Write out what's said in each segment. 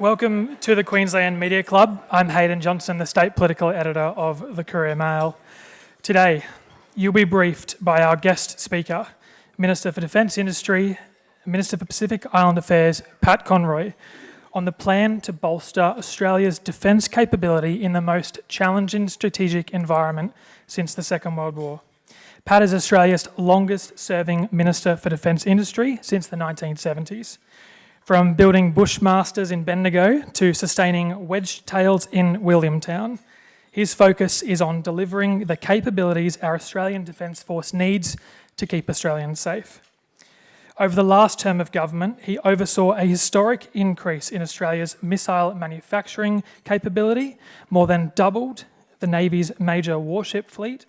Welcome to the Queensland Media Club. I'm Hayden Johnson, the State Political Editor of the Courier Mail. Today, you'll be briefed by our guest speaker, Minister for Defence Industry, Minister for Pacific Island Affairs, Pat Conroy, on the plan to bolster Australia's defence capability in the most challenging strategic environment since the Second World War. Pat is Australia's longest-serving Minister for Defence Industry since the 1970s. From building Bushmasters in Bendigo to sustaining wedge tails in Williamtown, his focus is on delivering the capabilities our Australian Defence Force needs to keep Australians safe. Over the last term of government, he oversaw a historic increase in Australia's missile manufacturing capability, more than doubled the Navy's major warship fleet,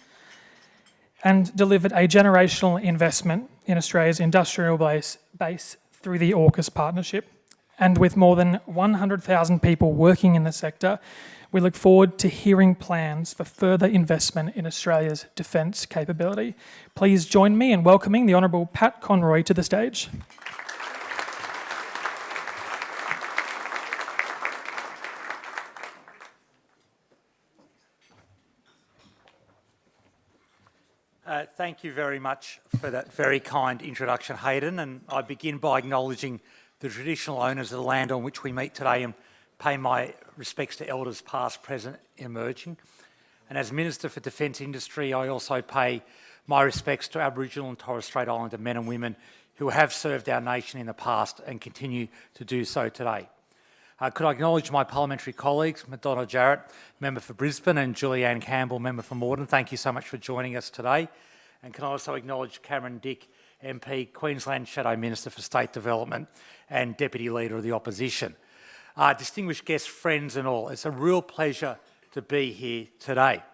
and delivered a generational investment in Australia's industrial base through the AUKUS partnership. And with more than 100,000 people working in the sector, we look forward to hearing plans for further investment in Australia's defence capability. Please join me in welcoming the Honourable Pat Conroy to the stage. Thank you very much for that very kind introduction, Hayden, and I begin by acknowledging the traditional owners of the land on which we meet today and pay my respects to elders past, present, emerging. And as Minister for Defence Industry, I also pay my respects to Aboriginal and Torres Strait Islander men and women who have served our nation in the past and continue to do so today. Could I acknowledge my parliamentary colleagues, Madonna Jarrett, Member for Brisbane, and Julianne Campbell, Member for Morden. Thank you so much for joining us today. And can I also acknowledge Cameron Dick, MP, Queensland Shadow Minister for State Development and Deputy Leader of the Opposition. Distinguished guests, friends and all, it's a real pleasure to be here today.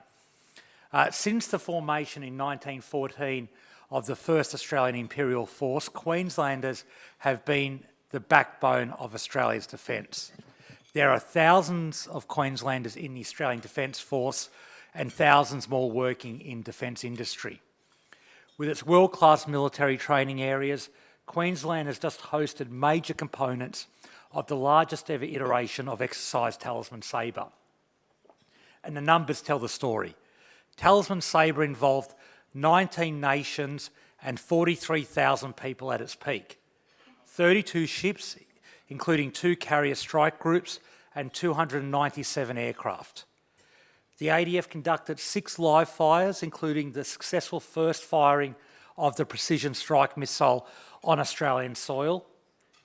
Since the formation in 1914 of the first Australian Imperial Force, Queenslanders have been the backbone of Australia's defence. There are thousands of Queenslanders in the Australian Defence Force and thousands more working in defence industry. With its world-class military training areas, Queensland has just hosted major components of the largest ever iteration of Exercise Talisman Sabre. And the numbers tell the story. Talisman Sabre involved 19 nations and 43,000 people at its peak. 32 ships, including 2 carrier strike groups and 297 aircraft. The ADF conducted 6 live fires, including the successful first firing of the precision strike missile on Australian soil,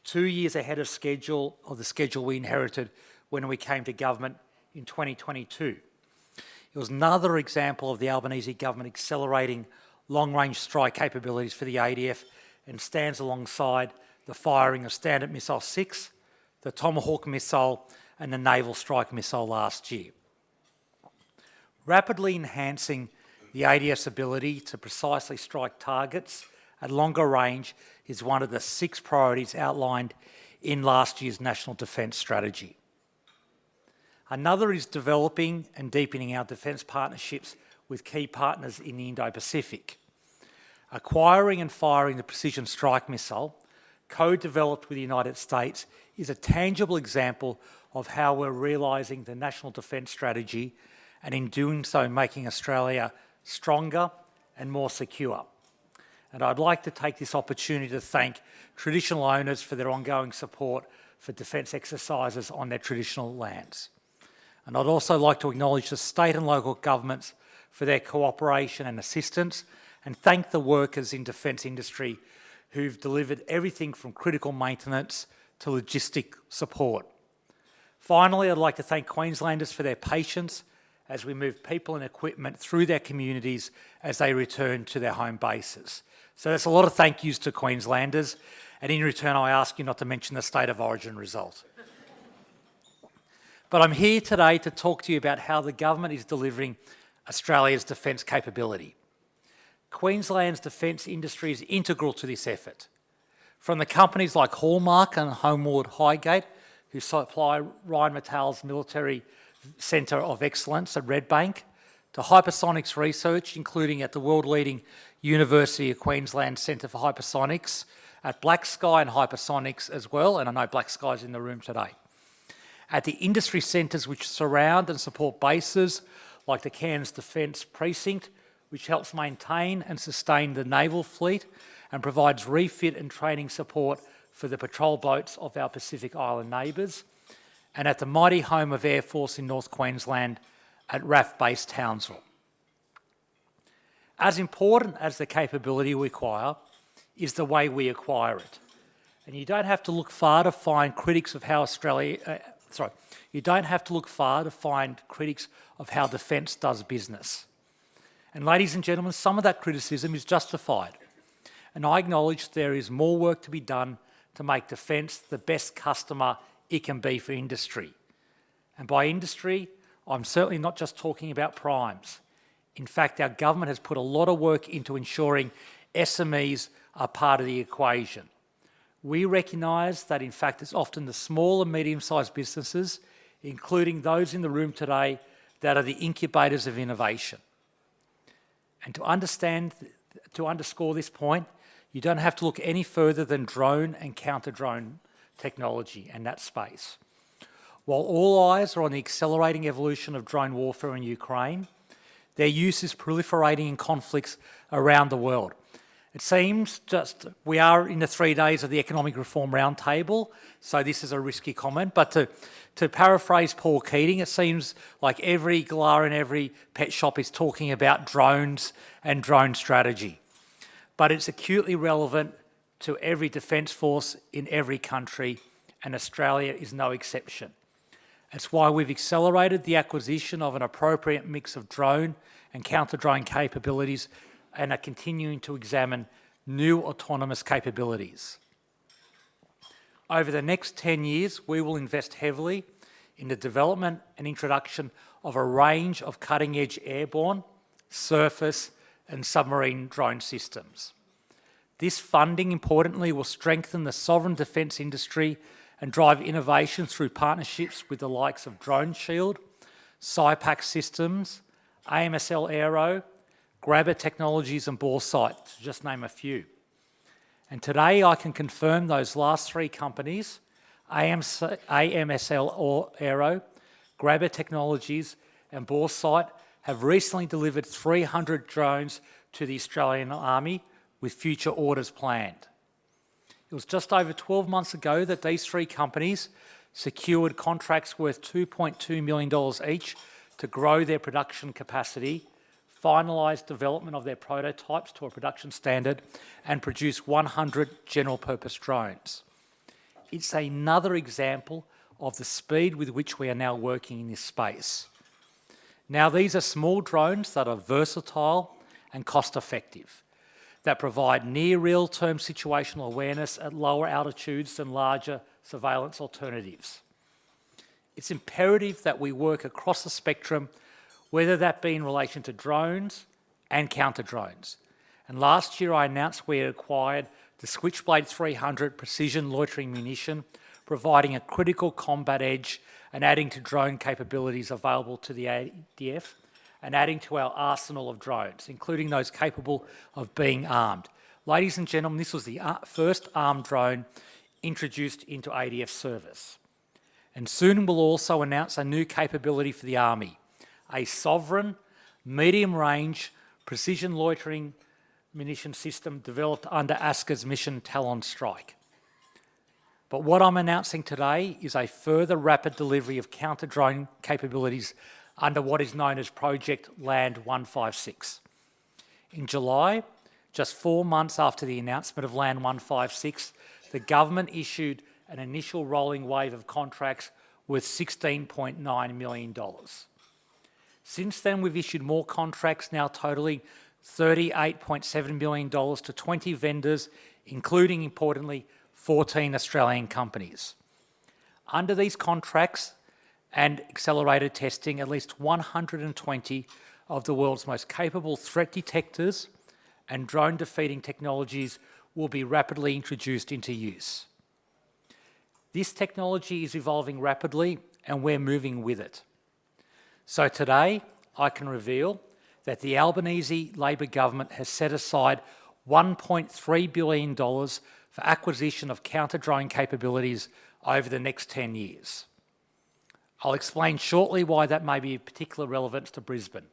2 years ahead of schedule, of the schedule we inherited when we came to government in 2022. It was another example of the Albanese government accelerating long-range strike capabilities for the ADF and stands alongside the firing of Standard Missile 6, the Tomahawk missile and the Naval Strike missile last year. Rapidly enhancing the ADF's ability to precisely strike targets at longer range is one of the 6 priorities outlined in last year's National Defence Strategy. Another is developing and deepening our defence partnerships with key partners in the Indo-Pacific. Acquiring and firing the precision strike missile, co-developed with the United States, is a tangible example of how we're realising the National Defence Strategy and in doing so making Australia stronger and more secure. And I'd like to take this opportunity to thank traditional owners for their ongoing support for defence exercises on their traditional lands. And I'd also like to acknowledge the state and local governments for their cooperation and assistance, and thank the workers in defence industry who've delivered everything from critical maintenance to logistic support. Finally, I'd like to thank Queenslanders for their patience as we move people and equipment through their communities as they return to their home bases. So there's a lot of thank yous to Queenslanders, and in return I ask you not to mention the State of Origin result. But I'm here today to talk to you about how the government is delivering Australia's defence capability. Queensland's defence industry is integral to this effort. From the companies like Hallmark and Homeward Highgate, who supply Rheinmetall's military Centre of Excellence at Redbank, to hypersonics research, including at the world-leading University of Queensland Centre for Hypersonics, at Black Sky and Hypersonics as well, and I know Black Sky's in the room today. at the industry centres which surround and support bases like the Cairns Defence Precinct, which helps maintain and sustain the naval fleet and provides refit and training support for the patrol boats of our Pacific Island neighbours, and at the mighty home of Air Force in North Queensland at RAF Base Townsville. As important as the capability we acquire is the way we acquire it. And you don't have to look far to find critics of how you don't have to look far to find critics of how defence does business. And ladies and gentlemen, some of that criticism is justified. And I acknowledge there is more work to be done to make defence the best customer it can be for industry. And by industry, I'm certainly not just talking about primes. In fact, our government has put a lot of work into ensuring SMEs are part of the equation. We recognise that, in fact, it's often the small and medium-sized businesses, including those in the room today, that are the incubators of innovation. And to underscore this point, you don't have to look any further than drone and counter-drone technology and that space. While all eyes are on the accelerating evolution of drone warfare in Ukraine, their use is proliferating in conflicts around the world. It seems we are in the 3 days of the Economic Reform Roundtable, so this is a risky comment, but to paraphrase Paul Keating, it seems like every galah in every pet shop is talking about drones and drone strategy. But it's acutely relevant to every defence force in every country, and Australia is no exception. It's why we've accelerated the acquisition of an appropriate mix of drone and counter-drone capabilities and are continuing to examine new autonomous capabilities. Over the next 10 years, we will invest heavily in the development and introduction of a range of cutting-edge airborne, surface and submarine drone systems. This funding, importantly, will strengthen the sovereign defence industry and drive innovation through partnerships with the likes of Drone Shield, SciPac Systems, AMSL Aero, Grabber Technologies and Boresight, to just name a few. And today I can confirm those last three companies, AMSL Aero, Grabber Technologies and Boresight, have recently delivered 300 drones to the Australian Army with future orders planned. It was just over 12 months ago that these three companies secured contracts worth $2.2 million each to grow their production capacity, finalise development of their prototypes to a production standard, and produce 100 general-purpose drones. It's another example of the speed with which we are now working in this space. Now, these are small drones that are versatile and cost-effective, that provide near real-term situational awareness at lower altitudes than larger surveillance alternatives. It's imperative that we work across the spectrum, whether that be in relation to drones and counter-drones. And last year I announced we had acquired the Switchblade 300 precision loitering munition, providing a critical combat edge and adding to drone capabilities available to the ADF and adding to our arsenal of drones, including those capable of being armed. Ladies and gentlemen, this was the first armed drone introduced into ADF service. And soon we'll also announce a new capability for the Army, a sovereign, medium-range, precision loitering munition system developed under ASCA's mission Talon Strike. But what I'm announcing today is a further rapid delivery of counter-drone capabilities under what is known as Project Land 156. In July, just 4 months after the announcement of Land 156, the government issued an initial rolling wave of contracts worth $16.9 million. Since then, we've issued more contracts, now totalling $38.7 million to 20 vendors, including, importantly, 14 Australian companies. Under these contracts and accelerated testing, at least 120 of the world's most capable threat detectors and drone defeating technologies will be rapidly introduced into use. This technology is evolving rapidly and we're moving with it. So today, I can reveal that the Albanese Labor government has set aside $1.3 billion for acquisition of counter-drone capabilities over the next 10 years. I'll explain shortly why that may be of particular relevance to Brisbane.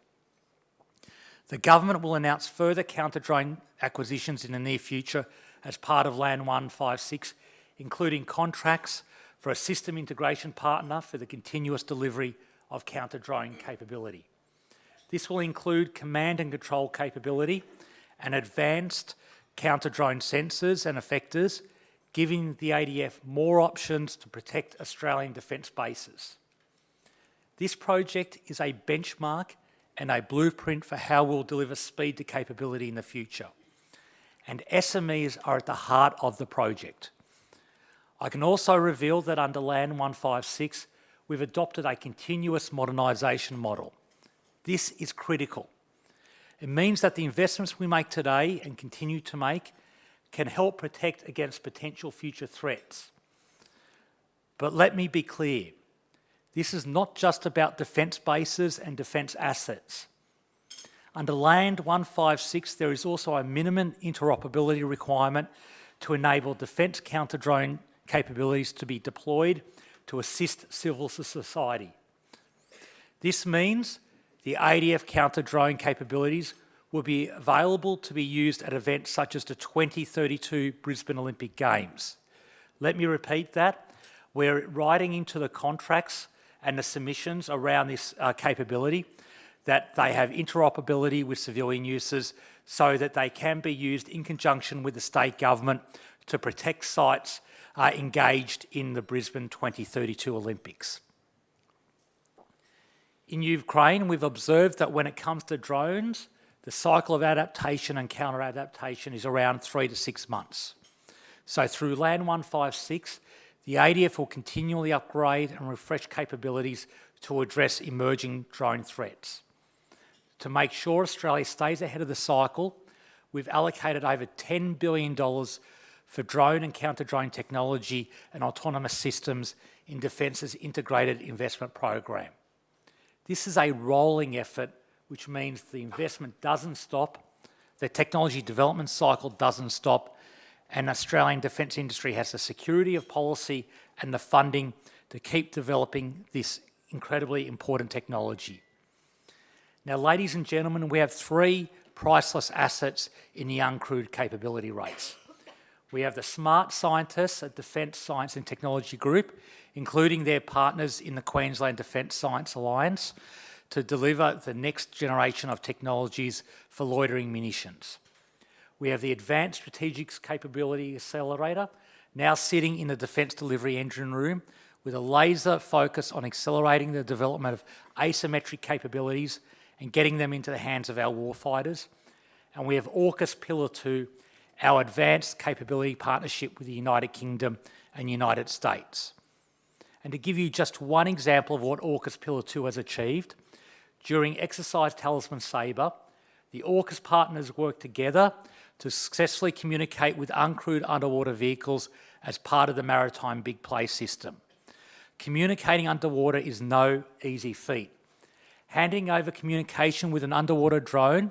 The government will announce further counter-drone acquisitions in the near future as part of Land 156, including contracts for a system integration partner for the continuous delivery of counter-drone capability. This will include command and control capability and advanced counter-drone sensors and effectors, giving the ADF more options to protect Australian defence bases. This project is a benchmark and a blueprint for how we'll deliver speed to capability in the future. And SMEs are at the heart of the project. I can also reveal that under Land 156, we've adopted a continuous modernisation model. This is critical. It means that the investments we make today and continue to make can help protect against potential future threats. But let me be clear, this is not just about defence bases and defence assets. Under Land 156, there is also a minimum interoperability requirement to enable defence counter-drone capabilities to be deployed to assist civil society. This means the ADF counter-drone capabilities will be available to be used at events such as the 2032 Brisbane Olympic Games. Let me repeat that. We're writing into the contracts and the submissions around this capability that they have interoperability with civilian uses so that they can be used in conjunction with the state government to protect sites engaged in the Brisbane 2032 Olympics. In Ukraine, we've observed that when it comes to drones, the cycle of adaptation and counter-adaptation is around 3 to 6 months. So through Land 156, the ADF will continually upgrade and refresh capabilities to address emerging drone threats. To make sure Australia stays ahead of the cycle, we've allocated over $10 billion for drone and counter-drone technology and autonomous systems in Defence's Integrated Investment Program. This is a rolling effort, which means the investment doesn't stop, the technology development cycle doesn't stop, and Australian defence industry has the security of policy and the funding to keep developing this incredibly important technology. Now, ladies and gentlemen, we have 3 priceless assets in the uncrewed capability race. We have the smart scientists at Defence Science and Technology Group, including their partners in the Queensland Defence Science Alliance, to deliver the next generation of technologies for loitering munitions. We have the Advanced Strategics Capability Accelerator, now sitting in the Defence Delivery Engine Room, with a laser focus on accelerating the development of asymmetric capabilities and getting them into the hands of our warfighters. And we have AUKUS Pillar 2, our advanced capability partnership with the United Kingdom and United States. And to give you just one example of what AUKUS Pillar 2 has achieved, during Exercise Talisman Sabre, the AUKUS partners worked together to successfully communicate with uncrewed underwater vehicles as part of the Maritime Big Play system. Communicating underwater is no easy feat. Handing over communication with an underwater drone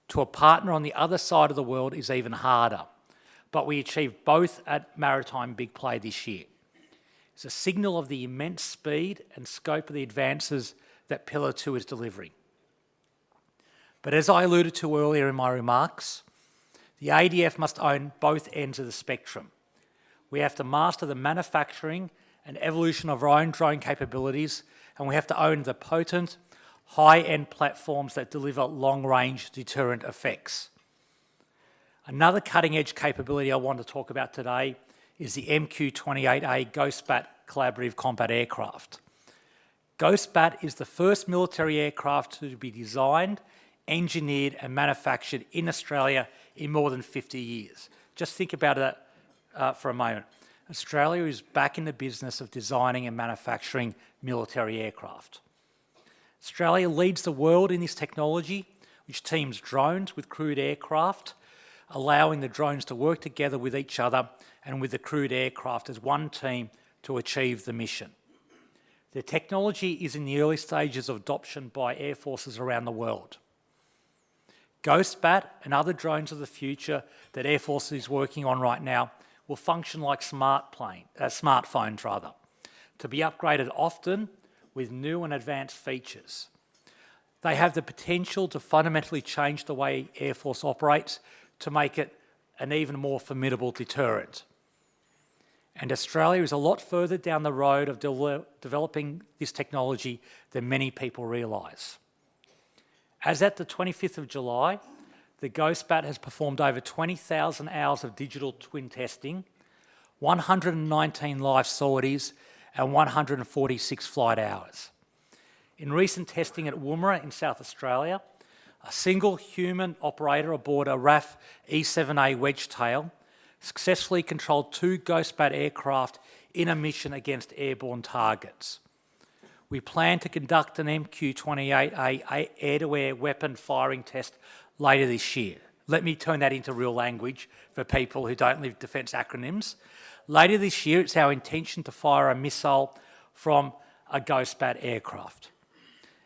to a partner on the other side of the world is even harder, but we achieved both at Maritime Big Play this year. It's a signal of the immense speed and scope of the advances that Pillar 2 is delivering. But as I alluded to earlier in my remarks, the ADF must own both ends of the spectrum. We have to master the manufacturing and evolution of our own drone capabilities, and we have to own the potent, high-end platforms that deliver long-range deterrent effects. Another cutting-edge capability I want to talk about today is the MQ-28A GhostBat collaborative combat aircraft. GhostBat is the first military aircraft to be designed, engineered and manufactured in Australia in more than 50 years. Just think about that for a moment. Australia is back in the business of designing and manufacturing military aircraft. Australia leads the world in this technology, which teams drones with crewed aircraft, allowing the drones to work together with each other and with the crewed aircraft as one team to achieve the mission. The technology is in the early stages of adoption by air forces around the world. GhostBat and other drones of the future that Air Force is working on right now will function like smartphones, to be upgraded often with new and advanced features. They have the potential to fundamentally change the way Air Force operates to make it an even more formidable deterrent. And Australia is a lot further down the road of developing this technology than many people realise. As at the 25th of July, the GhostBat has performed over 20,000 hours of digital twin testing, 119 live sorties, and 146 flight hours. In recent testing at Woomera in South Australia, a single human operator aboard a RAF E-7A Wedgetail successfully controlled 2 GhostBat aircraft in a mission against airborne targets. We plan to conduct an MQ-28A air-to-air weapon firing test later this year. Let me turn that into real language for people who don't live defence acronyms. Later this year, it's our intention to fire a missile from a GhostBat aircraft.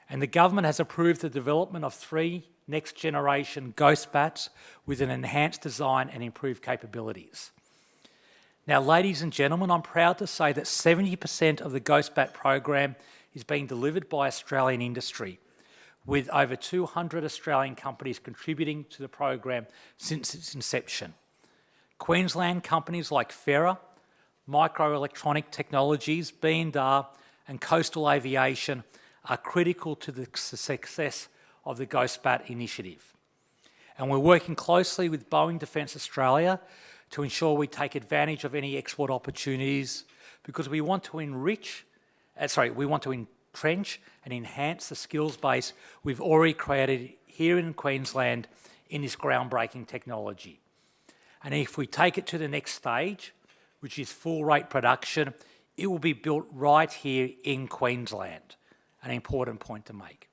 And the government has approved the development of 3 next-generation GhostBats with an enhanced design and improved capabilities. Now, ladies and gentlemen, I'm proud to say that 70% of the GhostBat program is being delivered by Australian industry, with over 200 Australian companies contributing to the program since its inception. Queensland companies like Ferra, Microelectronic Technologies, B&R and Coastal Aviation are critical to the success of the GhostBat initiative. And we're working closely with Boeing Defence Australia to ensure we take advantage of any export opportunities, because we want to entrench and enhance the skills base we've already created here in Queensland in this groundbreaking technology. And if we take it to the next stage, which is full rate production, it will be built right here in Queensland, an important point to make.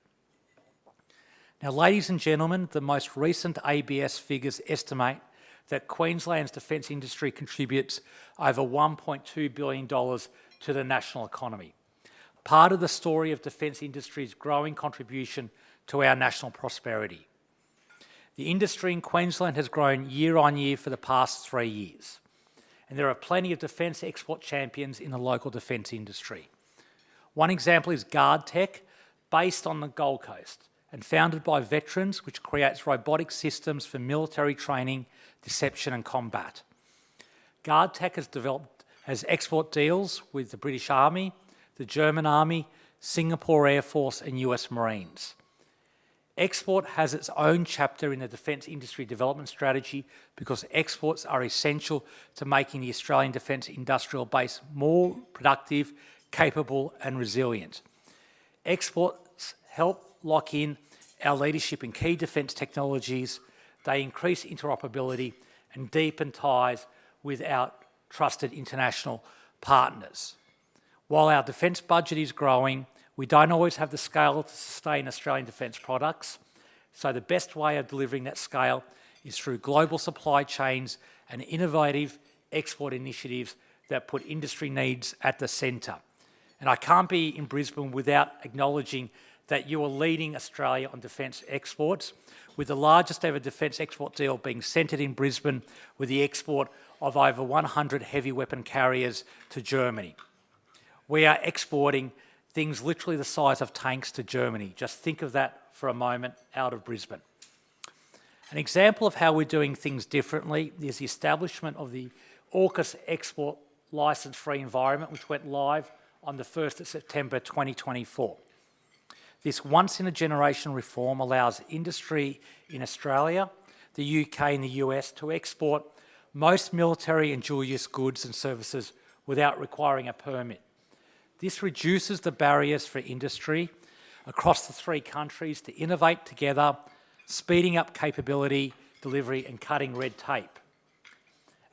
Now, ladies and gentlemen, the most recent ABS figures estimate that Queensland's defence industry contributes over $1.2 billion to the national economy. Part of the story of defence industry's growing contribution to our national prosperity. The industry in Queensland has grown year on year for the past 3 years, and there are plenty of defence export champions in the local defence industry. One example is GuardTech, based on the Gold Coast and founded by veterans, which creates robotic systems for military training, deception and combat. GuardTech has export deals with the British Army, the German Army, Singapore Air Force and US Marines. Export has its own chapter in the defence industry development strategy because exports are essential to making the Australian defence industrial base more productive, capable and resilient. Exports help lock in our leadership in key defence technologies. They increase interoperability and deepen ties with our trusted international partners. While our defence budget is growing, we don't always have the scale to sustain Australian defence products, so the best way of delivering that scale is through global supply chains and innovative export initiatives that put industry needs at the centre. And I can't be in Brisbane without acknowledging that you are leading Australia on defence exports, with the largest ever defence export deal being centred in Brisbane with the export of over 100 heavy weapon carriers to Germany. We are exporting things literally the size of tanks to Germany. Just think of that for a moment out of Brisbane. An example of how we're doing things differently is the establishment of the AUKUS export licence-free environment, which went live on the 1st of September 2024. This once-in-a-generation reform allows industry in Australia, the UK and the US to export most military and dual-use goods and services without requiring a permit. This reduces the barriers for industry across the 3 countries to innovate together, speeding up capability, delivery and cutting red tape.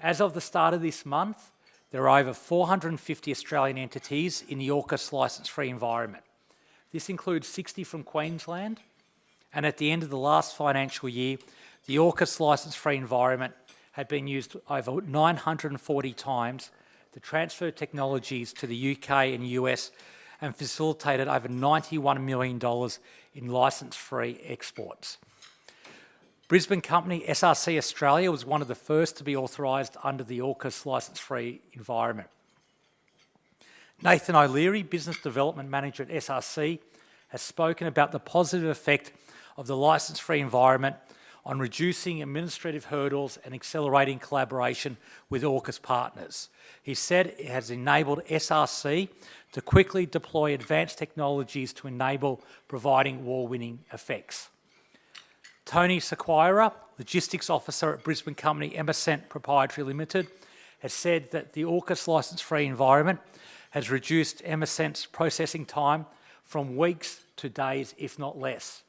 As of the start of this month, there are over 450 Australian entities in the AUKUS licence-free environment. This includes 60 from Queensland, and at the end of the last financial year, the AUKUS licence-free environment had been used over 940 times to transfer technologies to the UK and US and facilitated over $91 million in licence-free exports. Brisbane company SRC Australia was one of the first to be authorised under the AUKUS licence-free environment. Nathan O'Leary, Business Development Manager at SRC, has spoken about the positive effect of the licence-free environment on reducing administrative hurdles and accelerating collaboration with AUKUS partners. He said it has enabled SRC to quickly deploy advanced technologies to enable providing war-winning effects. Tony Sequeira, Logistics Officer at Brisbane company Emercent Proprietary Limited, has said that the AUKUS licence-free environment has reduced Emercent's processing time from weeks to days, if not less.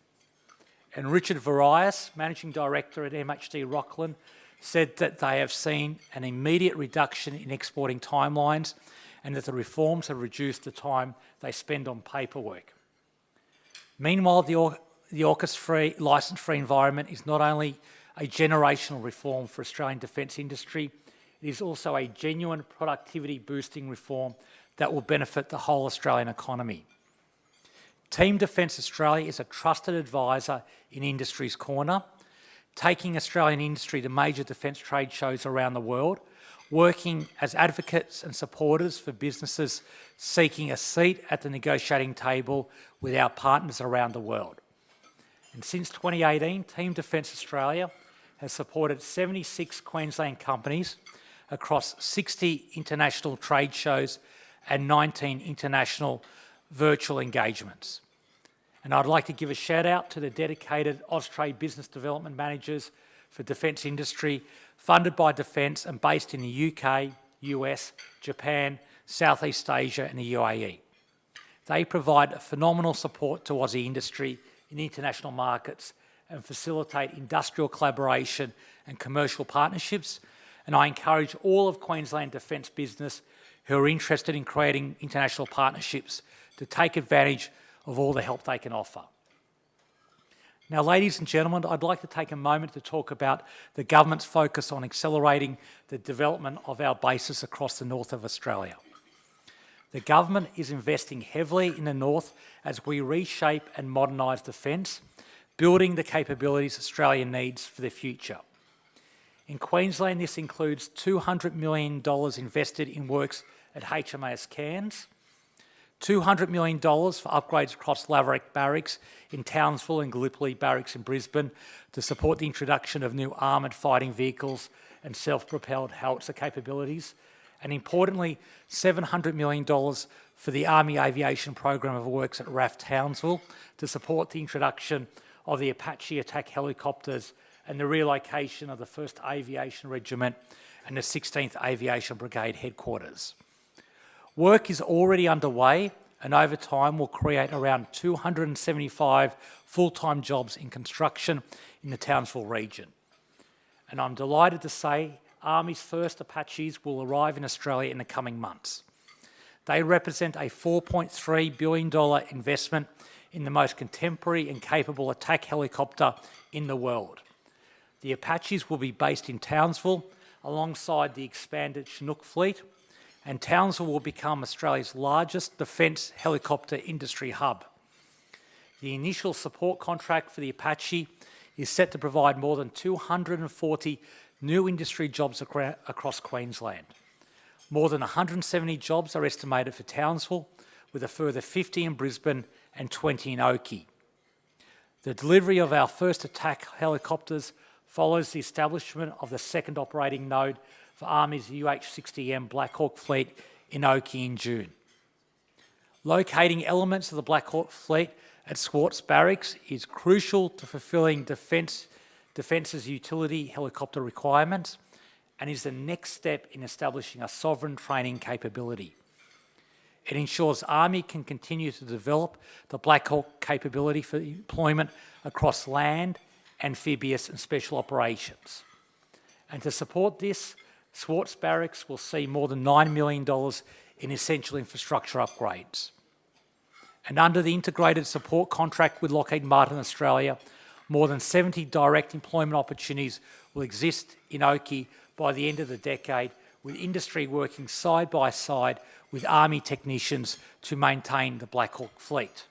And Richard Varias, Managing Director at MHD Rockland, said that they have seen an immediate reduction in exporting timelines and that the reforms have reduced the time they spend on paperwork. Meanwhile, the AUKUS licence-free environment is not only a generational reform for Australian defence industry, it is also a genuine productivity-boosting reform that will benefit the whole Australian economy. Team Defence Australia is a trusted advisor in Industry's Corner, taking Australian industry to major defence trade shows around the world, working as advocates and supporters for businesses seeking a seat at the negotiating table with our partners around the world. And since 2018, Team Defence Australia has supported 76 Queensland companies across 60 international trade shows and 19 international virtual engagements. And I'd like to give a shout out to the dedicated Austrade Business Development Managers for Defence Industry, funded by Defence and based in the UK, US, Japan, Southeast Asia and the UAE. They provide phenomenal support to Aussie industry in international markets and facilitate industrial collaboration and commercial partnerships. And I encourage all of Queensland Defence business who are interested in creating international partnerships to take advantage of all the help they can offer. Now, ladies and gentlemen, I'd like to take a moment to talk about the government's focus on accelerating the development of our bases across the north of Australia. The government is investing heavily in the north as we reshape and modernise defence, building the capabilities Australia needs for the future. In Queensland, this includes $200 million invested in works at HMAS Cairns, $200 million for upgrades across Laverick Barracks in Townsville and Gallipoli Barracks in Brisbane to support the introduction of new armoured fighting vehicles and self-propelled howitzer capabilities, and importantly, $700 million for the Army Aviation Program of Works at RAF Townsville to support the introduction of the Apache attack helicopters and the relocation of the 1st Aviation Regiment and the 16th Aviation Brigade headquarters. Work is already underway and over time will create around 275 full-time jobs in construction in the Townsville region. And I'm delighted to say Army's first Apaches will arrive in Australia in the coming months. They represent a $4.3 billion investment in the most contemporary and capable attack helicopter in the world. The Apaches will be based in Townsville alongside the expanded Chinook fleet, and Townsville will become Australia's largest defence helicopter industry hub. The initial support contract for the Apache is set to provide more than 240 new industry jobs across Queensland. More than 170 jobs are estimated for Townsville, with a further 50 in Brisbane and 20 in AUKUS. The delivery of our first attack helicopters follows the establishment of the second operating node for Army's UH-60M Black Hawk fleet in AUKUS in June. Locating elements of the Black Hawk fleet at Swartz Barracks is crucial to fulfilling Defence's utility helicopter requirements and is the next step in establishing a sovereign training capability. It ensures Army can continue to develop the Black Hawk capability for deployment across land, amphibious and special operations. And to support this, Swartz Barracks will see more than $9 million in essential infrastructure upgrades. And under the integrated support contract with Lockheed Martin Australia, more than 70 direct employment opportunities will exist in AUKUS by the end of the decade, with industry working side by side with Army technicians to maintain the Black Hawk fleet.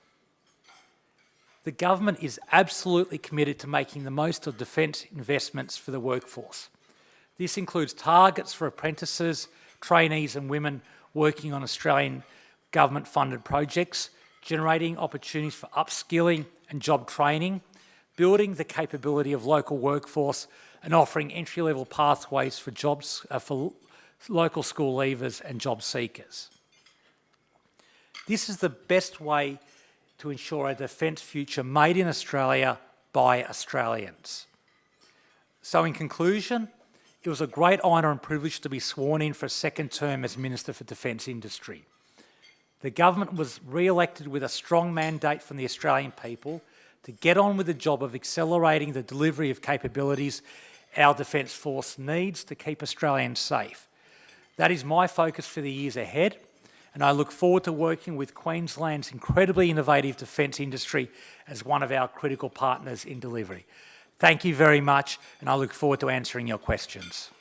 The government is absolutely committed to making the most of defence investments for the workforce. This includes targets for apprentices, trainees and women working on Australian government-funded projects, generating opportunities for upskilling and job training, building the capability of local workforce and offering entry-level pathways for jobs for local school leavers and job seekers. This is the best way to ensure a defence future made in Australia by Australians. So in conclusion, it was a great honour and privilege to be sworn in for a second term as Minister for Defence Industry. The government was re-elected with a strong mandate from the Australian people to get on with the job of accelerating the delivery of capabilities our Defence Force needs to keep Australians safe. That is my focus for the years ahead, and I look forward to working with Queensland's incredibly innovative defence industry as one of our critical partners in delivery. Thank you very much, and I look forward to answering your questions.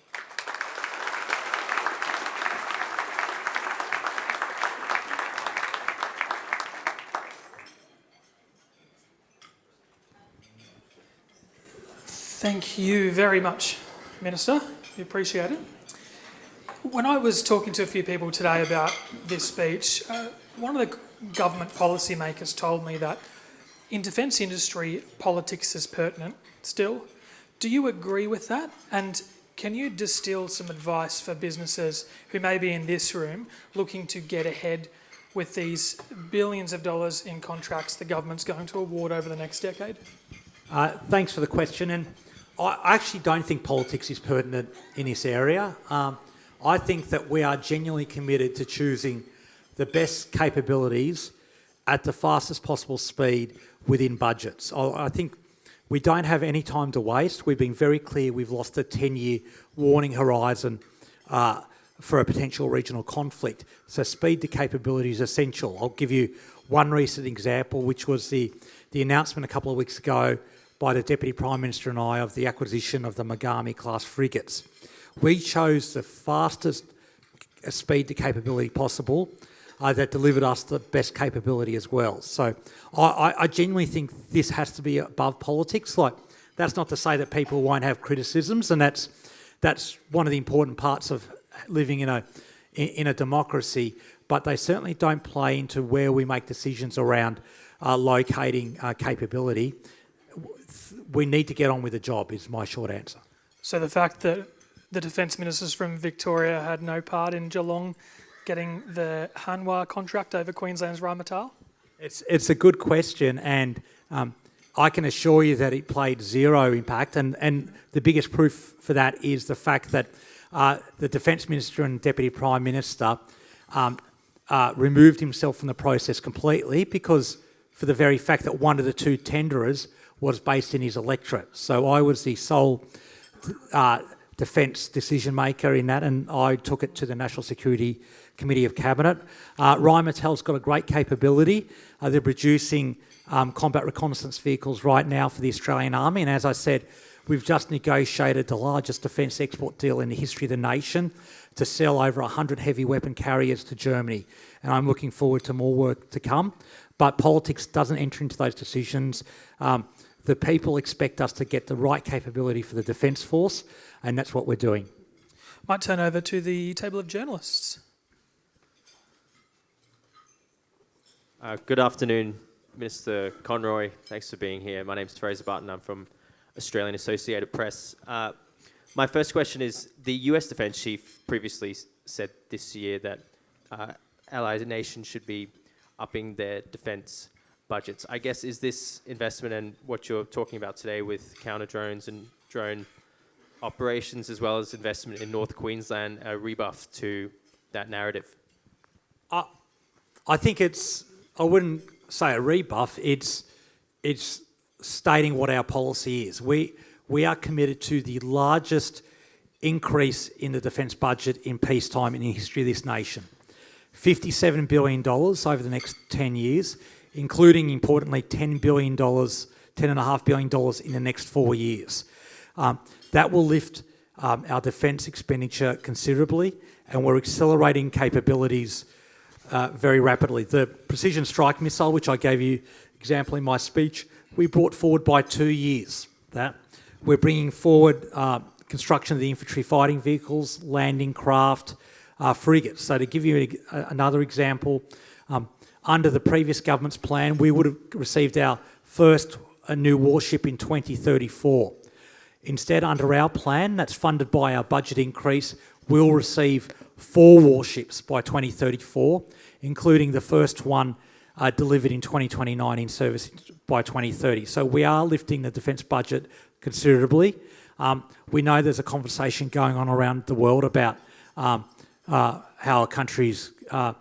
Thank you very much, Minister. We appreciate it. When I was talking to a few people today about this speech, one of the government policymakers told me that in defence industry, politics is pertinent still. Do you agree with that? And can you distill some advice for businesses who may be in this room looking to get ahead with these billions of dollars in contracts the government's going to award over the next decade? Thanks for the question. And I actually don't think politics is pertinent in this area. I think that we are genuinely committed to choosing the best capabilities at the fastest possible speed within budgets. I think we don't have any time to waste. We've been very clear we've lost a 10-year warning horizon for a potential regional conflict. So speed to capability is essential. I'll give you one recent example, which was the announcement a couple of weeks ago by the Deputy Prime Minister and I of the acquisition of the Megami-class frigates. We chose the fastest speed to capability possible that delivered us the best capability as well. So I genuinely think this has to be above politics. Like, that's not to say that people won't have criticisms, and that's one of the important parts of living in a democracy, but they certainly don't play into where we make decisions around locating capability. We need to get on with the job is my short answer. So the fact that the defence ministers from Victoria had no part in Geelong getting the Hanwha contract over Queensland's Rheinmetall? It's a good question, and I can assure you that it played zero impact, and the biggest proof for that is the fact that the Defence Minister and Deputy Prime Minister removed himself from the process completely because for the very fact that one of the two tenderers was based in his electorate. So I was the sole defence decision maker in that, and I took it to the National Security Committee of Cabinet. Rheinmetall's got a great capability. They're producing combat reconnaissance vehicles right now for the Australian Army, and as I said, we've just negotiated the largest defence export deal in the history of the nation to sell over 100 heavy weapon carriers to Germany, and I'm looking forward to more work to come. But politics doesn't enter into those decisions. The people expect us to get the right capability for the Defence Force, and that's what we're doing. Might turn over to the table of journalists. Good afternoon, Minister Conroy. Thanks for being here. My name's Fraser Barton. I'm from Australian Associated Press. My first question is, the US Defence Chief previously said this year that allied nations should be upping their defence budgets. I guess, is this investment and what you're talking about today with counter drones and drone operations, as well as investment in North Queensland, a rebuff to that narrative? I think I wouldn't say a rebuff, it's stating what our policy is. We are committed to the largest increase in the defence budget in peacetime in the history of this nation. $57 billion over the next 10 years, including, importantly, $10.5 billion in the next 4 years. That will lift our defence expenditure considerably, and we're accelerating capabilities very rapidly. The precision strike missile, which I gave you example in my speech, we brought forward by 2 years. We're bringing forward construction of the infantry fighting vehicles, landing craft, frigates. So to give you another example, Under the previous government's plan, we would have received our first new warship in 2034. Instead, under our plan, that's funded by our budget increase, we'll receive 4 warships by 2034, including the first one delivered in 2029 in service by 2030. So we are lifting the defence budget considerably. We know there's a conversation going on around the world about how countries are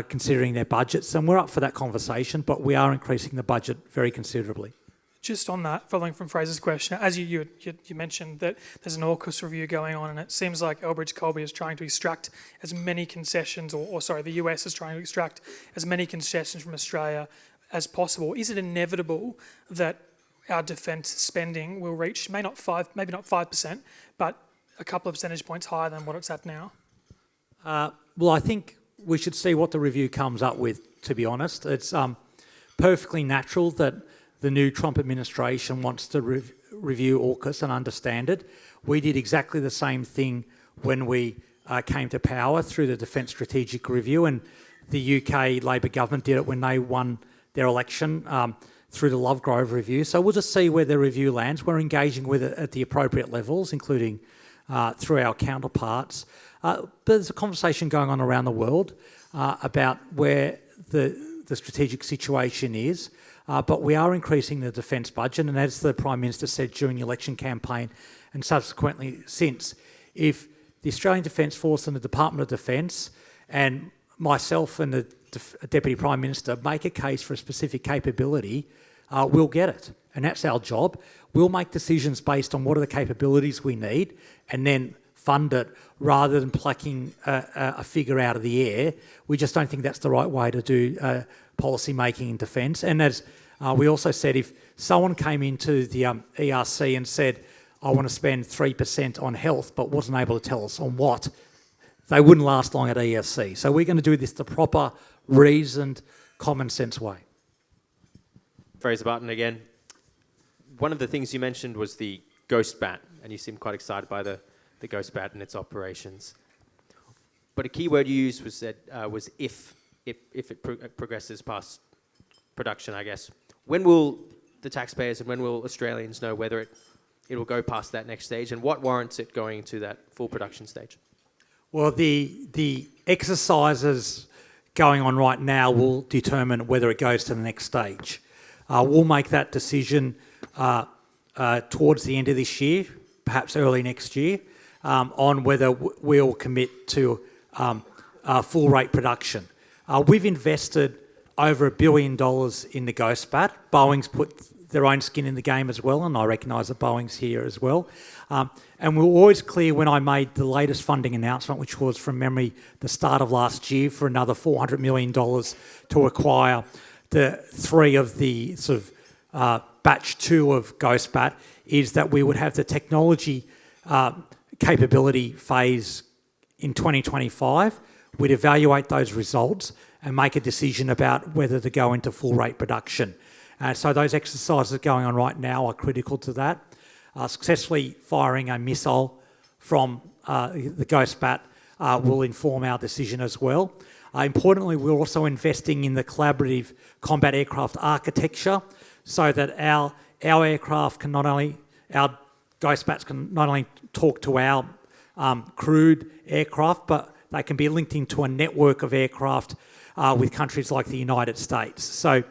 considering their budgets, and we're up for that conversation, but we are increasing the budget very considerably. Just on that, following from Fraser's question, as you mentioned that there's an AUKUS review going on, and it seems like Elbridge Colby is trying to extract as many concessions, the US is trying to extract as many concessions from Australia as possible. Is it inevitable that our defence spending will reach, maybe not 5%, but a couple of percentage points higher than what it's at now? Well, I think we should see what the review comes up with, to be honest. It's perfectly natural that the new Trump administration wants to review AUKUS and understand it. We did exactly the same thing when we came to power through the Defence Strategic Review, and the UK Labor government did it when they won their election through the Lovegrove Review. So we'll just see where the review lands. We're engaging with it at the appropriate levels, including through our counterparts. But there's a conversation going on around the world about where the strategic situation is. But we are increasing the defence budget, and as the Prime Minister said during the election campaign and subsequently since, if the Australian Defence Force and the Department of Defence and myself and the Deputy Prime Minister make a case for a specific capability, we'll get it. And that's our job. We'll make decisions based on what are the capabilities we need and then fund it rather than plucking a figure out of the air. We just don't think that's the right way to do policy making in defence. And as we also said, if someone came into the ERC and said, I want to spend 3% on health, but wasn't able to tell us on what, they wouldn't last long at ERC. So we're going to do this the proper, reasoned, common sense way. Fraser Barton again. One of the things you mentioned was the ghost bat, and you seemed quite excited by the ghost bat and its operations. But a key word you used was that was if it progresses past production, I guess. When will the taxpayers and when will Australians know whether it will go past that next stage, and what warrants it going to that full production stage? Well, the exercises going on right now will determine whether it goes to the next stage. We'll make that decision towards the end of this year, perhaps early next year, on whether we'll commit to full rate production. We've invested over $1 billion in the ghost bat. Boeing's put their own skin in the game as well, and I recognise that Boeing's here as well. And we were always clear when I made the latest funding announcement, which was from memory the start of last year, for another $400 million to acquire the 3 of the sort of batch 2 of ghost bat, is that we would have the technology capability phase in 2025. We'd evaluate those results and make a decision about whether to go into full rate production. So those exercises going on right now are critical to that. Successfully firing a missile from the ghost bat will inform our decision as well. Importantly, we're also investing in the collaborative combat aircraft architecture so that our aircraft can our ghost bats can not only talk to our crewed aircraft, but they can be linked into a network of aircraft with countries like the United States. So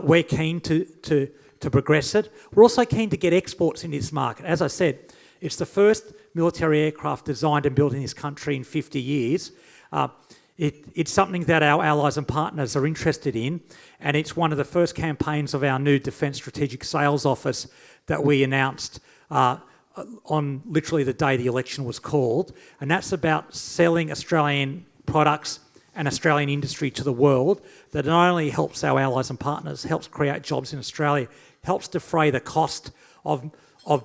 we're keen to progress it. We're also keen to get exports in this market. As I said, it's the first military aircraft designed and built in this country in 50 years. It's something that our allies and partners are interested in, and it's one of the first campaigns of our new Defence Strategic Sales Office that we announced on literally the day the election was called, and that's about selling Australian products and Australian industry to the world that not only helps our allies and partners, helps create jobs in Australia, helps defray the cost of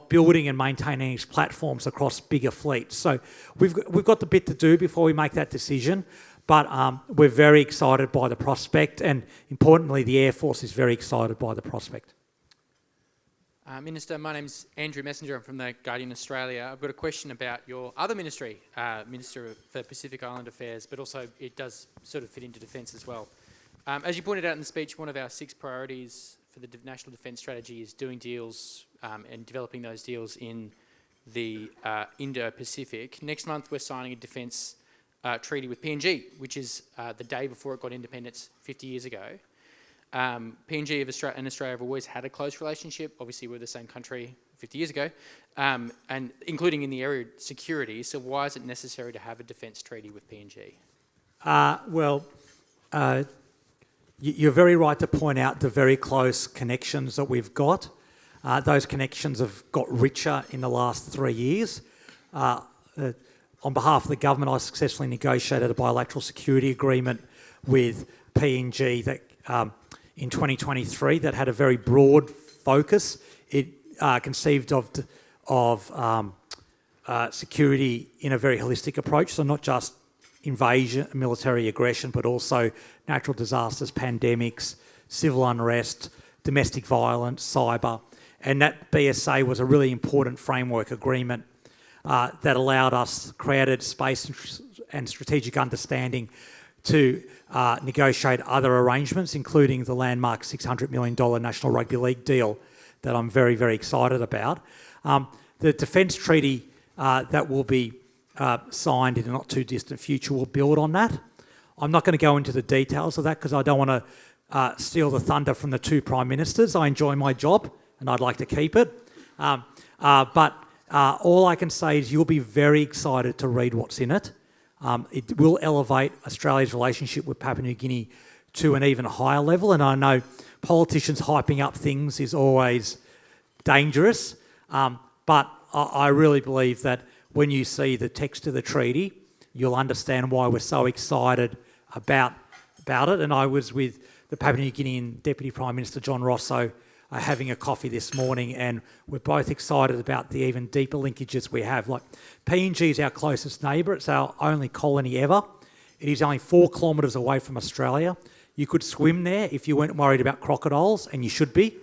building and maintaining these platforms across bigger fleets. So we've got the bit to do before we make that decision, but we're very excited by the prospect, and importantly, the Air Force is very excited by the prospect. Minister, my name's Andrew Messenger. I'm from the Guardian Australia. I've got a question about your other ministry, Minister for Pacific Island Affairs, but also it does sort of fit into defence as well. As you pointed out in the speech, one of our 6 priorities for the National Defence Strategy is doing deals and developing those deals in the Indo-Pacific. Next month, we're signing a defence treaty with PNG, which is the day before it got independence 50 years ago. PNG and Australia have always had a close relationship. Obviously, we're the same country 50 years ago, and including in the area of security. So why is it necessary to have a defence treaty with PNG? You're very right to point out the very close connections that we've got. Those connections have got richer in the last 3 years. On behalf of the government, I successfully negotiated a bilateral security agreement with PNG that in 2023 that had a very broad focus. It conceived of security in a very holistic approach, so not just invasion, military aggression, but also natural disasters, pandemics, civil unrest, domestic violence, cyber. And that BSA was a really important framework agreement that allowed us, created space and strategic understanding to negotiate other arrangements, including the landmark $600 million National Rugby League deal that I'm very, very excited about. The defence treaty that will be signed in a not too distant future will build on that. I'm not going to go into the details of that because I don't want to steal the thunder from the 2 Prime Ministers. I enjoy my job and I'd like to keep it. But all I can say is you'll be very excited to read what's in it. It will elevate Australia's relationship with Papua New Guinea to an even higher level. And I know politicians hyping up things is always dangerous. But I really believe that when you see the text of the treaty, you'll understand why we're so excited about it. And I was with the Papua New Guinean Deputy Prime Minister John Rosso having a coffee this morning, and we're both excited about the even deeper linkages we have. Like PNG is our closest neighbour. It's our only colony ever. It is only 4 kilometres away from Australia. You could swim there if you weren't worried about crocodiles, and you should be.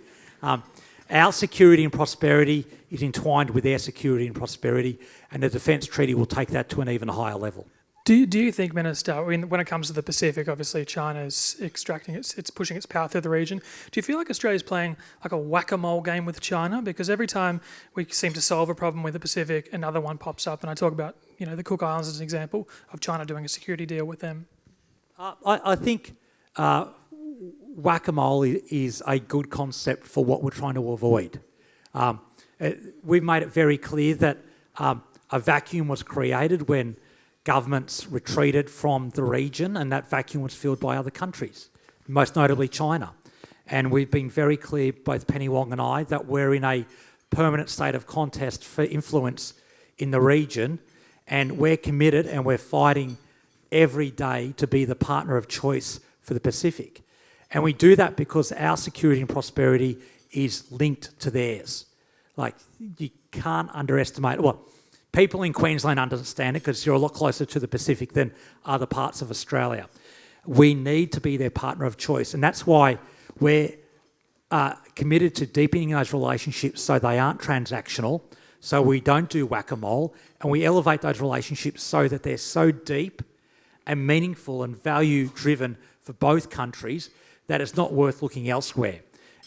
Our security and prosperity is entwined with their security and prosperity, and the Defence Treaty will take that to an even higher level. Do you think, Minister, when it comes to the Pacific, obviously China's extracting it's pushing its power through the region. Do you feel like Australia's playing like a whack-a-mole game with China? Because every time we seem to solve a problem with the Pacific, another one pops up, and I talk about the Cook Islands as an example of China doing a security deal with them. I think whack-a-mole is a good concept for what we're trying to avoid. We've made it very clear that a vacuum was created when governments retreated from the region, and that vacuum was filled by other countries, most notably China. And we've been very clear, both Penny Wong and I, that we're in a permanent state of contest for influence in the region, and we're committed and we're fighting every day to be the partner of choice for the Pacific. And we do that because our security and prosperity is linked to theirs. Like, you can't underestimate, well, people in Queensland understand it because you're a lot closer to the Pacific than other parts of Australia. We need to be their partner of choice, and that's why we're committed to deepening those relationships so they aren't transactional, so we don't do whack-a-mole, and we elevate those relationships so that they're so deep and meaningful and value-driven for both countries that it's not worth looking elsewhere.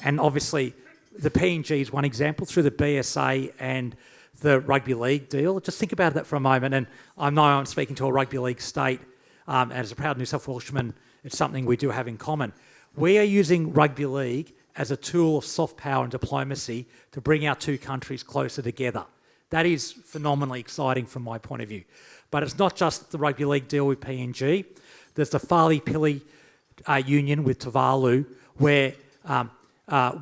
And obviously, the PNG is one example through the BSA and the rugby league deal. Just think about that for a moment. And I know I'm speaking to a rugby league state, and as a proud New South Welshman, it's something we do have in common. We are using rugby league as a tool of soft power and diplomacy to bring our 2 countries closer together. That is phenomenally exciting from my point of view. But it's not just the rugby league deal with PNG. There's the Farley-Pili union with Tuvalu, where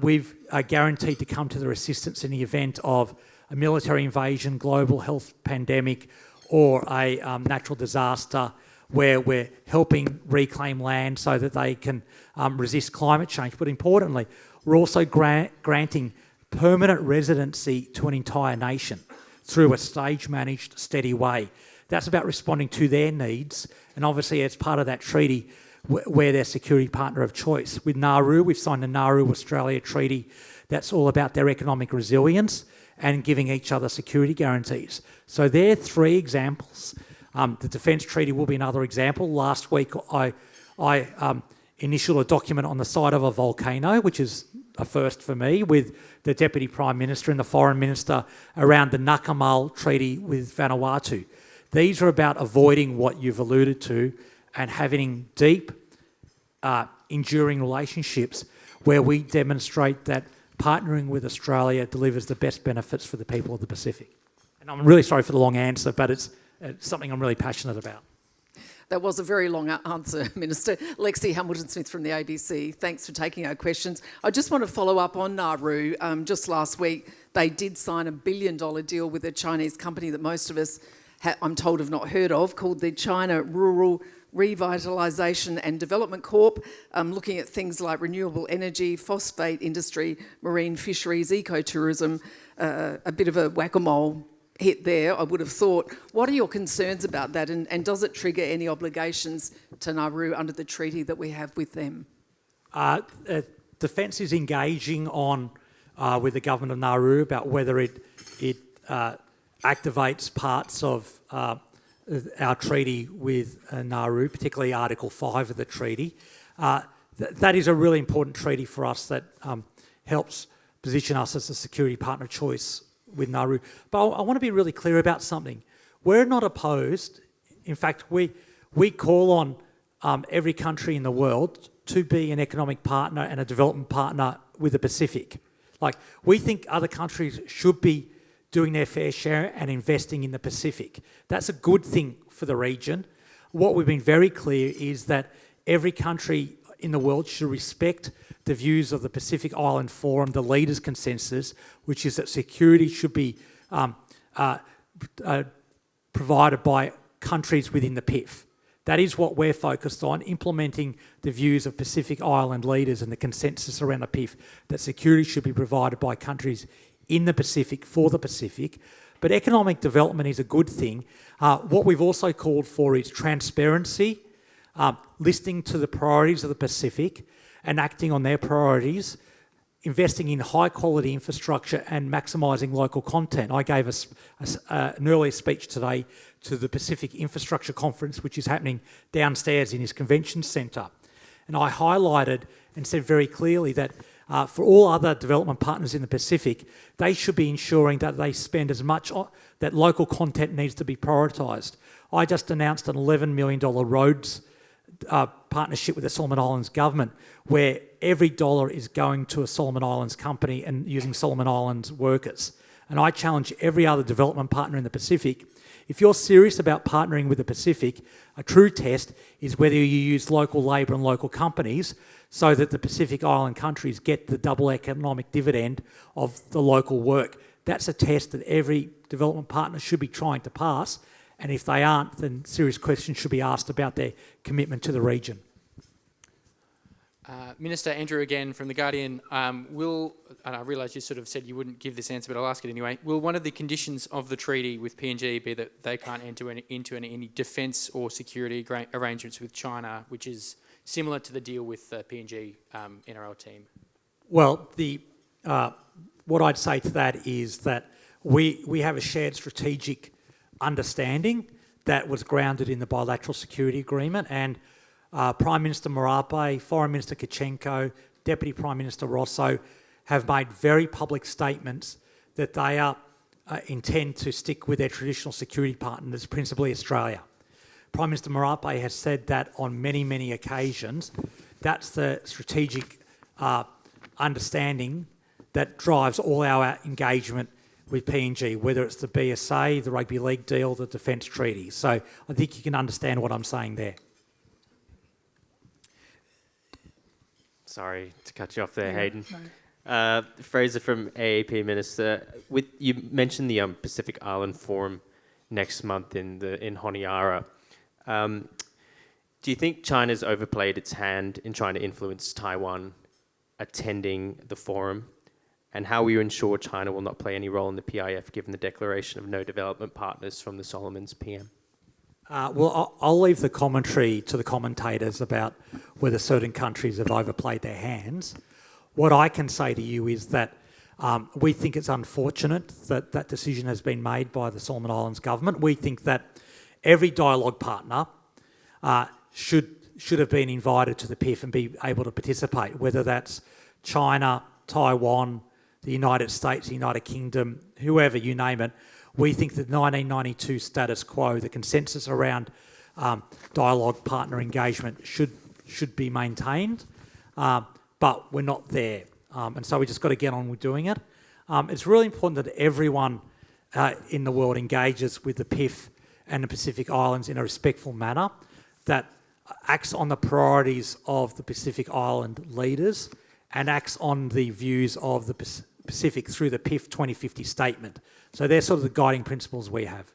we've guaranteed to come to their assistance in the event of a military invasion, global health pandemic, or a natural disaster, where we're helping reclaim land so that they can resist climate change. But importantly, we're also granting permanent residency to an entire nation through a stage-managed, steady way. That's about responding to their needs, and obviously as part of that treaty, we're their security partner of choice. With Nauru, we've signed the Nauru-Australia Treaty that's all about their economic resilience and giving each other security guarantees. So they're 3 examples. The Defence Treaty will be another example. Last week, I initial a document on the side of a volcano, which is a first for me, with the Deputy Prime Minister and the Foreign Minister around the Nakamal Treaty with Vanuatu. These are about avoiding what you've alluded to and having deep, enduring relationships where we demonstrate that partnering with Australia delivers the best benefits for the people of the Pacific. And I'm really sorry for the long answer, but it's something I'm really passionate about. That was a very long answer, Minister. Lexy Hamilton-Smith from the ABC. Thanks for taking our questions. I just want to follow up on Nauru. Just last week, they did sign a $1 billion deal with a Chinese company that most of us, I'm told, have not heard of, called the China Rural Revitalisation and Development Corp, looking at things like renewable energy, phosphate industry, marine fisheries, ecotourism, a bit of a whack-a-mole hit there, I would have thought. What are your concerns about that, and does it trigger any obligations to Nauru under the treaty that we have with them? Defence is engaging on with the government of Nauru about whether it activates parts of our treaty with Nauru, particularly Article 5 of the treaty. That is a really important treaty for us that helps position us as a security partner of choice with Nauru. But I want to be really clear about something. We're not opposed. In fact, we call on every country in the world to be an economic partner and a development partner with the Pacific. Like, we think other countries should be doing their fair share and investing in the Pacific. That's a good thing for the region. What we've been very clear is that every country in the world should respect the views of the Pacific Island Forum, the leaders' consensus, which is that security should be provided by countries within the PIF. That is what we're focused on, implementing the views of Pacific Island leaders and the consensus around the PIF, that security should be provided by countries in the Pacific for the Pacific. But economic development is a good thing. What we've also called for is transparency, listening to the priorities of the Pacific and acting on their priorities, investing in high-quality infrastructure and maximising local content. I gave an earlier speech today to the Pacific Infrastructure Conference, which is happening downstairs in his convention centre. And I highlighted and said very clearly that for all other development partners in the Pacific, they should be ensuring that they spend as much, that local content needs to be prioritised. I just announced an $11 million roads partnership with the Solomon Islands government, where every dollar is going to a Solomon Islands company and using Solomon Islands workers. And I challenge every other development partner in the Pacific, if you're serious about partnering with the Pacific, a true test is whether you use local labour and local companies so that the Pacific Island countries get the double economic dividend of the local work. That's a test that every development partner should be trying to pass. And if they aren't, then serious questions should be asked about their commitment to the region. Minister, Andrew again from The Guardian. And I realise you sort of said you wouldn't give this answer, but I'll ask it anyway. Will one of the conditions of the treaty with PNG be that they can't enter into any defence or security arrangements with China, which is similar to the deal with the PNG NRL team? Well, what I'd say to that is that we have a shared strategic understanding that was grounded in the bilateral security agreement, and Prime Minister Marape, Foreign Minister Kachenko, Deputy Prime Minister Rosso have made very public statements that they intend to stick with their traditional security partners, principally Australia. Prime Minister Marape has said that on many, many occasions. That's the strategic understanding that drives all our engagement with PNG, whether it's the BSA, the Rugby League deal, the Defence Treaty. So I think you can understand what I'm saying there. Sorry to cut you off there, Hayden. No. Fraser from AAP, Minister. You mentioned the Pacific Island Forum next month in Honiara. Do you think China's overplayed its hand in trying to influence Taiwan attending the forum? And how will you ensure China will not play any role in the PIF given the declaration of no development partners from the Solomons PM? Well, I'll leave the commentary to the commentators about whether certain countries have overplayed their hands. What I can say to you is that we think it's unfortunate that that decision has been made by the Solomon Islands government. We think that every dialogue partner should should have been invited to the PIF and be able to participate, whether that's China, Taiwan, the United States, the United Kingdom, whoever, you name it. We think that the 1992 status quo, the consensus around dialogue, partner engagement should be maintained, but we're not there. And so we just got to get on with doing it. It's really important that everyone in the world engages with the PIF and the Pacific Islands in a respectful manner that acts on the priorities of the Pacific Island leaders and acts on the views of the Pacific through the PIF 2050 statement. So they're sort of the guiding principles we have.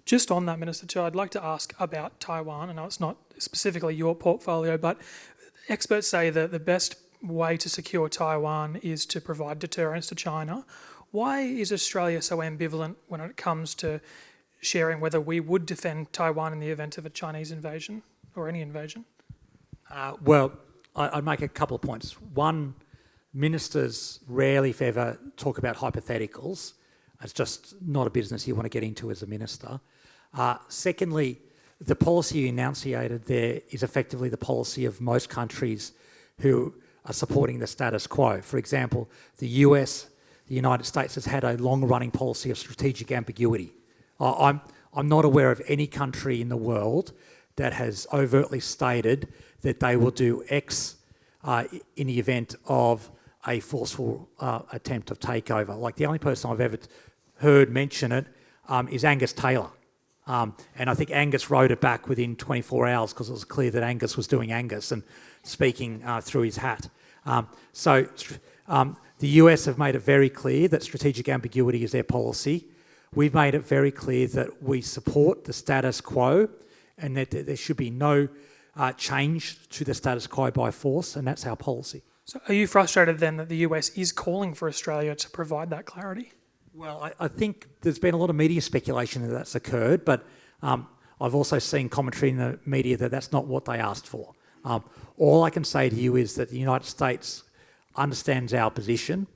Just on that, Minister Chair, I'd like to ask about Taiwan. I know it's not specifically your portfolio, but experts say that the best way to secure Taiwan is to provide deterrence to China. Why is Australia so ambivalent when it comes to sharing whether we would defend Taiwan in the event of a Chinese invasion or any invasion? Well, I'd make a couple of points. One, ministers rarely, if ever, talk about hypotheticals. It's just not a business you want to get into as a minister. Secondly, the policy you enunciated there is effectively the policy of most countries who are supporting the status quo. For example, the US, the United States has had a long-running policy of strategic ambiguity. I'm not aware of any country in the world that has overtly stated that they will do X in the event of a forceful attempt of takeover. Like the only person I've ever heard mention it is Angus Taylor. And I think Angus wrote it back within 24 hours because it was clear that Angus was doing Angus and speaking through his hat. So the US have made it very clear that strategic ambiguity is their policy. We've made it very clear that we support the status quo and that there should be no change to the status quo by force, and that's our policy. So are you frustrated then that the US is calling for Australia to provide that clarity? Well, I think there's been a lot of media speculation that that's occurred, but I've also seen commentary in the media that that's not what they asked for. All I can say to you is that the United States understands our position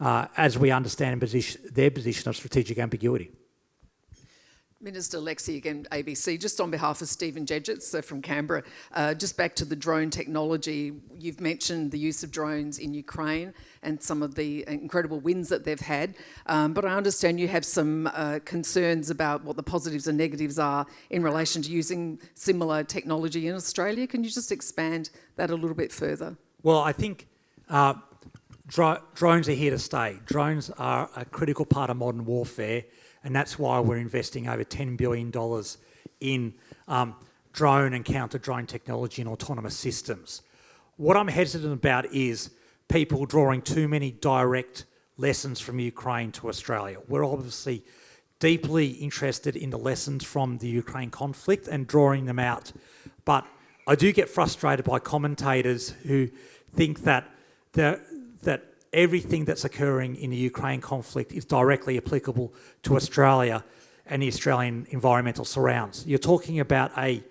as we understand their position of strategic ambiguity. Minister Lexy, again, ABC, just on behalf of Stephen Jedgetts from Canberra, just back to the drone technology. You've mentioned the use of drones in Ukraine and some of the incredible wins that they've had, but I understand you have some concerns about what the positives and negatives are in relation to using similar technology in Australia. Can you just expand that a little bit further? Well, I think drones are here to stay. Drones are a critical part of modern warfare, and that's why we're investing over $10 billion in drone and counter-drone technology and autonomous systems. What I'm hesitant about is people drawing too many direct lessons from Ukraine to Australia. We're obviously deeply interested in the lessons from the Ukraine conflict and drawing them out. But I do get frustrated by commentators who think that everything that's occurring in the Ukraine conflict is directly applicable to Australia and the Australian environmental surrounds. You're talking about a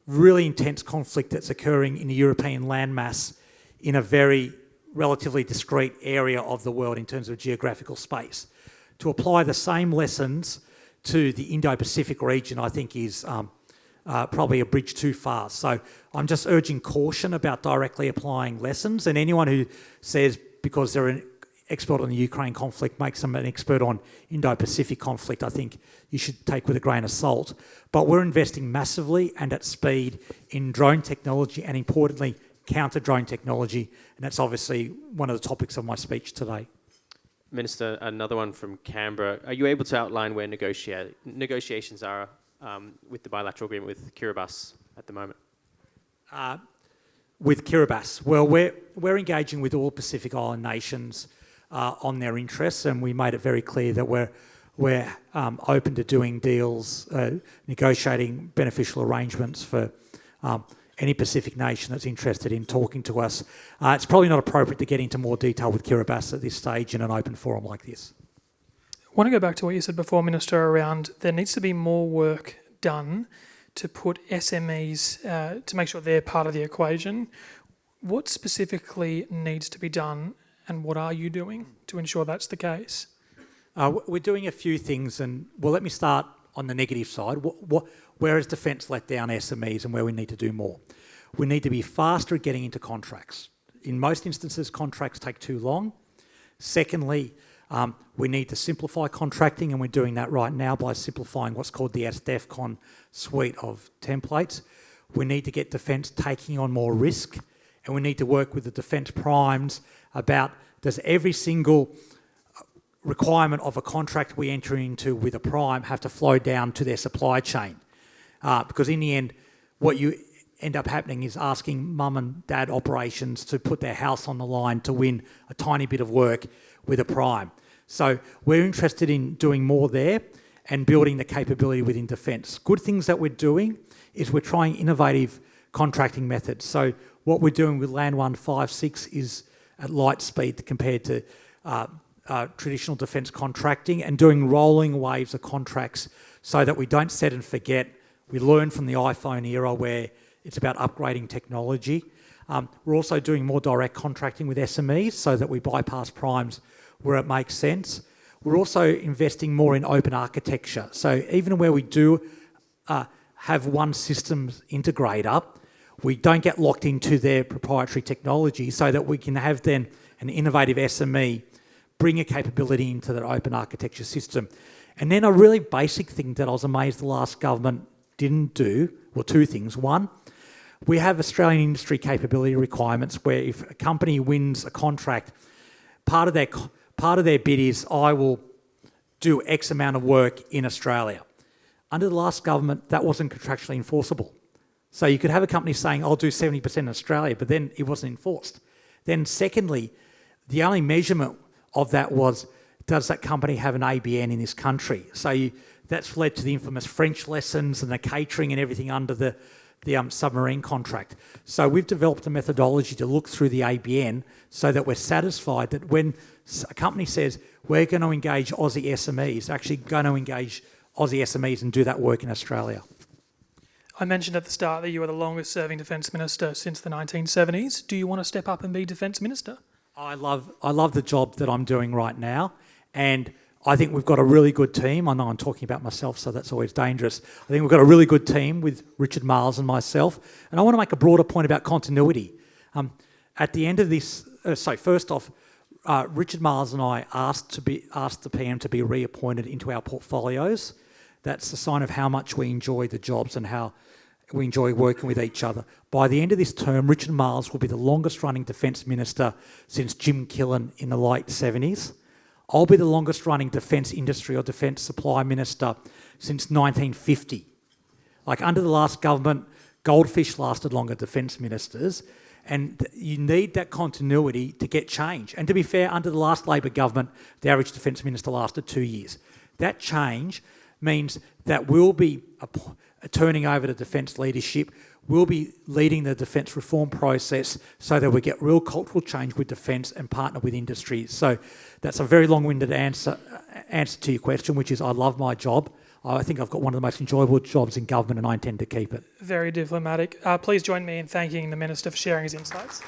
really intense conflict that's occurring in the European landmass in a very relatively discrete area of the world in terms of geographical space. To apply the same lessons to the Indo-Pacific region, I think is probably a bridge too far. So I'm just urging caution about directly applying lessons, and anyone who says because they're an expert on the Ukraine conflict makes them an expert on Indo-Pacific conflict, I think you should take with a grain of salt. But we're investing massively and at speed in drone technology and, importantly, counter-drone technology, and that's obviously one of the topics of my speech today. Minister, another one from Canberra. Are you able to outline where negotiations are with the bilateral agreement with Kiribati at the moment? With Kiribati, well, we're engaging with all Pacific Island nations on their interests, and we made it very clear that we're open to doing deals, negotiating beneficial arrangements for any Pacific nation that's interested in talking to us. It's probably not appropriate to get into more detail with Kiribati at this stage in an open forum like this. I want to go back to what you said before, Minister, around there needs to be more work done to put SMEs, to make sure they're part of the equation. What specifically needs to be done, and what are you doing to ensure that's the case? We're doing a few things, and well, let me start on the negative side, where has defence let down SMEs and where we need to do more? We need to be faster at getting into contracts. In most instances, contracts take too long. Secondly, we need to simplify contracting, and we're doing that right now by simplifying what's called the ASDEFCON suite of templates. We need to get defence taking on more risk, and we need to work with the defence primes about, does every single requirement of a contract we enter into with a prime have to flow down to their supply chain? Because in the end, what you end up happening is asking mum and dad operations to put their house on the line to win a tiny bit of work with a prime. So we're interested in doing more there and building the capability within defence. Good things that we're doing is we're trying innovative contracting methods. So what we're doing with Land 156 is at light speed compared to traditional defence contracting, and doing rolling waves of contracts so that we don't set and forget. We learn from the iPhone era where it's about upgrading technology. We're also doing more direct contracting with SMEs so that we bypass primes where it makes sense. We're also investing more in open architecture. So even where we do have one systems integrator, we don't get locked into their proprietary technology, so that we can have then an innovative SME bring a capability into that open architecture system. And then a really basic thing that I was amazed the last government didn't do, well, two things. One, we have Australian industry capability requirements where if a company wins a contract, part of their bid is, I will do X amount of work in Australia. Under the last government, that wasn't contractually enforceable. So you could have a company saying, I'll do 70% in Australia, but then it wasn't enforced. Then secondly, the only measurement of that was, does that company have an ABN in this country? So that's led to the infamous French lessons and the catering and everything under the submarine contract. So we've developed a methodology to look through the ABN so that we're satisfied that when a company says, we're going to engage Aussie SMEs, they're actually going to engage Aussie SMEs and do that work in Australia. I mentioned at the start that you are the longest serving Defence Minister since the 1970s. Do you want to step up and be Defence Minister? I love the job that I'm doing right now, and I think we've got a really good team. I know I'm talking about myself, so that's always dangerous. I think we've got a really good team with Richard Marles and myself, and I want to make a broader point about continuity. At the end of this, first off, Richard Marles and I asked the PM to be reappointed into our portfolios. That's a sign of how much we enjoy the jobs and how we enjoy working with each other. By the end of this term, Richard Marles will be the longest running Defence Minister since Jim Killen in the late 70s. I'll be the longest running Defence Industry or Defence Supply Minister since 1950. Like under the last government, Goldfish lasted longer Defence Ministers, and you need that continuity to get change. And to be fair, under the last Labor government, the average Defence Minister lasted 2 years. That change means that we'll be turning over to defence leadership. We'll be leading the defence reform process so that we get real cultural change with defence and partner with industry. So that's a very long-winded answer to your question, which is I love my job. I think I've got one of the most enjoyable jobs in government, and I intend to keep it. Very diplomatic. Please join me in thanking the Minister for sharing his insights.